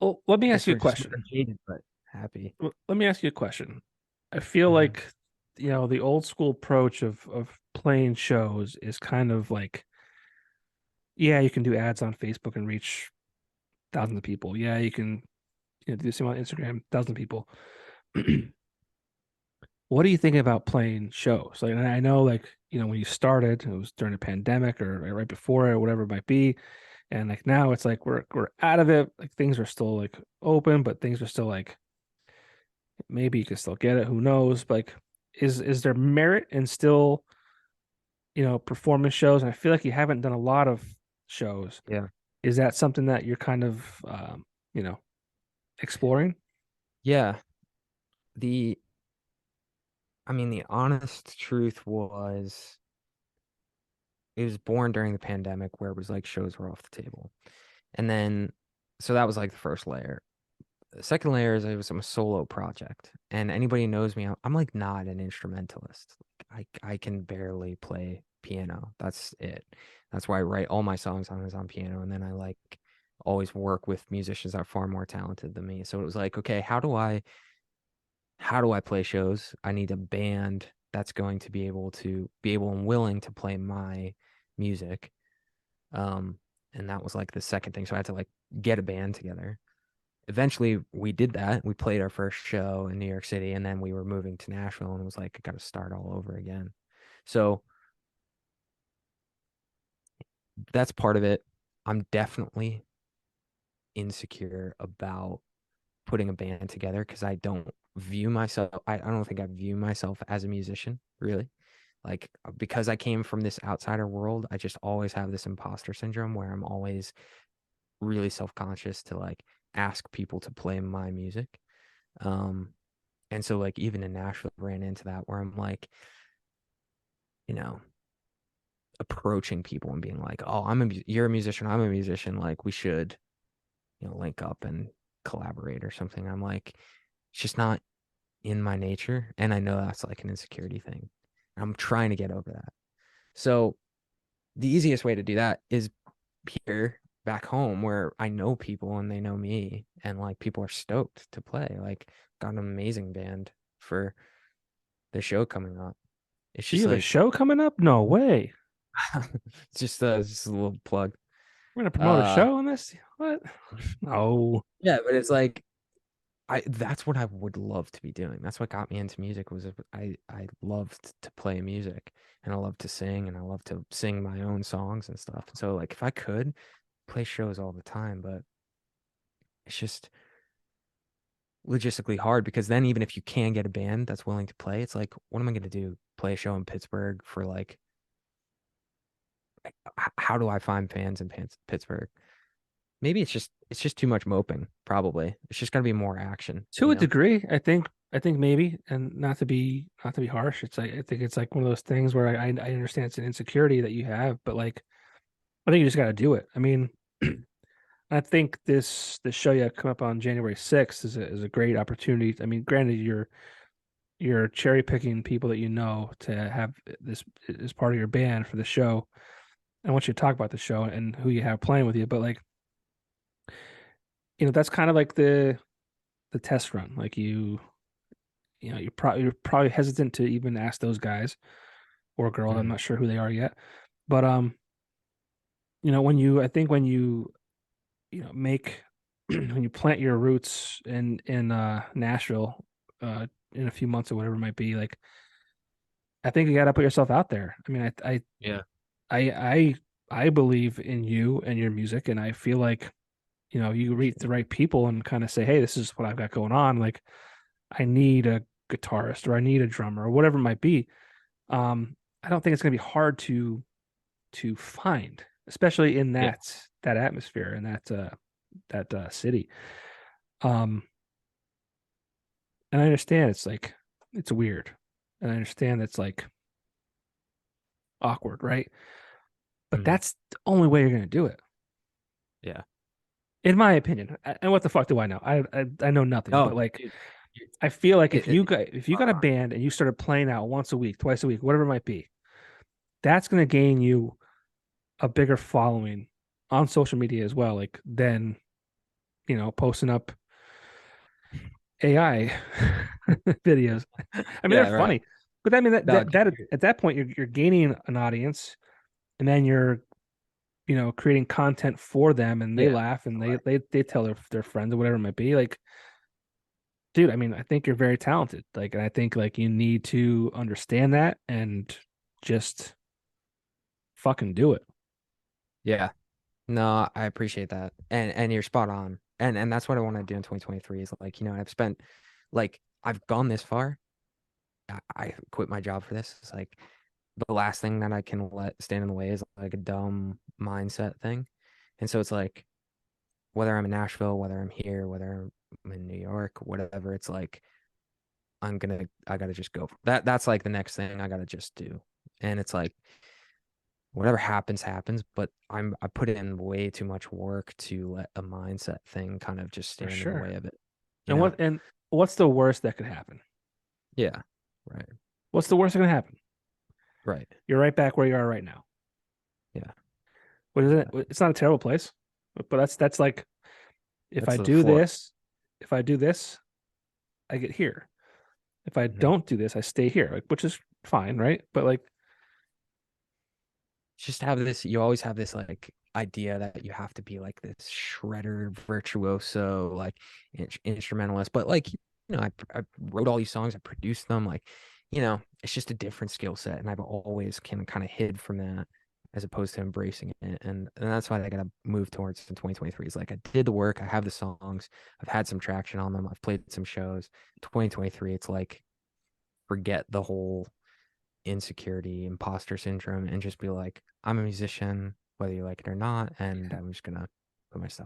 Well, let me I ask guess you a we're just more question. jaded, but happy. Let me ask you a question. I feel Hmm. like, the old school approach of playing shows is kind of like, yeah, you can do ads on Facebook and reach thousands of people. Yeah, you can, do the same on Instagram, thousands of people. What do you think about playing shows? Like, and I know, like, when you started, it was during a pandemic or right before it, or whatever it might be. And like now it's like we're out of it. Like things are still like open, but things are still like maybe you can still get it. Who knows? But like, is there merit in still, performance shows? And I feel like you haven't done a lot of shows. Yeah. Is that something that you're kind of you know, exploring? Yeah. The, I mean, the honest truth was it was born during the pandemic where it was like shows were off the table. And then, so that was like the first layer. The second layer is it was a solo project. And anybody who knows me, I'm like not an instrumentalist. I can barely play piano. That's it. That's why I write all my songs on piano. And then I like always work with musicians that are far more talented than me. So it was like, okay, how do I play shows? I need a band that's going to be able and willing to play my music. Um, and that was like the second thing. So I had to like get a band together. Eventually we did that. We played our first show in New York City and then we were moving to Nashville and it was like I got to start all over again. So that's part of it. I'm definitely insecure about putting a band together because I don't think I view myself as a musician, really. Like because I came from this outsider world, I just always have this imposter syndrome where I'm always really self-conscious to like ask people to play my music. Um, and so like even in Nashville, I ran into that where I'm like, you know, approaching people and being like, "Oh, you're a musician, I'm a musician, like we should, link up and collaborate or something." I'm like, it's just not in my nature, and I know that's like an insecurity thing. I'm trying to get over that. So the easiest way to do that is here back home where I know people and they know me and like people are stoked to play. Like got an amazing band for the show coming up. It's You just have a like show coming up? No way. it's just a little plug. We're gonna promote a Uh show on this? What? No. yeah, but it's like I that's what I would love to be doing. That's what got me into music was I loved to play music and I love to sing and I love to sing my own songs and stuff. So like if I could play shows all the time, but it's just logistically hard because then even if you can get a band that's willing to play, it's like, what am I going to do? Play a show in Pittsburgh for like, how do I find fans in Pittsburgh? Maybe it's just too much moping. Probably it's just going to be more action. To a degree, I think maybe, and not to be harsh, it's like I think it's like one of those things where I understand it's an insecurity that you have, but like I think you just got to do it. I mean, I think this show you have come up on January 6th is a great opportunity. I mean, granted, you're cherry picking people that you know to have this as part of your band for the show. I want you to talk about the show and who you have playing with you, but like that's kind of like the test run. Like you're probably hesitant to even ask those guys or girls. I'm Mm, not sure who they are yet, but when you I think when you make when you plant your roots in Nashville in a few months or whatever it might be, like I think you got to put yourself out there. I mean, yeah. I I I believe in you and your music, and I feel like you reach the right people and kind of say, hey, this is what I've got going on. Like I need a guitarist or I need a drummer or whatever it might be. I don't think it's going to be hard to find, especially in Yeah. that atmosphere and that city. Um, and I understand it's like it's weird, and I understand it's like awkward, right? But Mm, that's the only way you're going to do it, yeah. in my opinion. And what the fuck do I know? I know nothing, but Oh, like dude, you- I feel like it, if you got a band and you started playing out once a week, twice a week, whatever it might be, that's going to gain you a bigger following on social media as well. Like then posting up AI videos. I mean, they're Yeah, right. funny, but I mean No, that at that point you're gaining an audience, and then you're creating content for them, and they yeah, laugh and they right. they they tell their friends or whatever it might be. Like, dude, I mean, I think you're very talented. Like, and I think like you need to understand that and just fucking do it. Yeah. No, I appreciate that. And you're spot on. And that's what I want to do in 2023 is like, I've spent like I've gone this far. I quit my job for this. It's like the last thing that I can let stand in the way is like a dumb mindset thing. And so it's like whether I'm in Nashville, whether I'm here, whether I'm in New York, whatever, it's like I gotta just go. That's like the next thing I gotta just do. And it's like whatever happens, happens. But I put in way too much work to let a mindset thing kind of just For stand in the sure. way of it, you And know? what's the worst that could happen? Yeah. Right. What's the worst that can happen? Right. You're right back where you are right now. Yeah. What is it? It's not a terrible place, but that's like if That's I the do floor. this, if I do this, I get here. If I Mhm. don't do this, I stay here, like, which is fine, right? But like, Just have this, you always have this like idea that you have to be like this shredder virtuoso, like instrumentalist. But like, I wrote all these songs, I produced them, like, it's just a different skill set. And I've always kind of hid from that as opposed to embracing it. And that's why I gotta move towards in 2023 is like I did the work, I have the songs, I've had some traction on them, I've played some shows. 2023, it's like forget the whole insecurity, imposter syndrome, and just be like, I'm a musician, whether you like it or not, and I'm just gonna put my stuff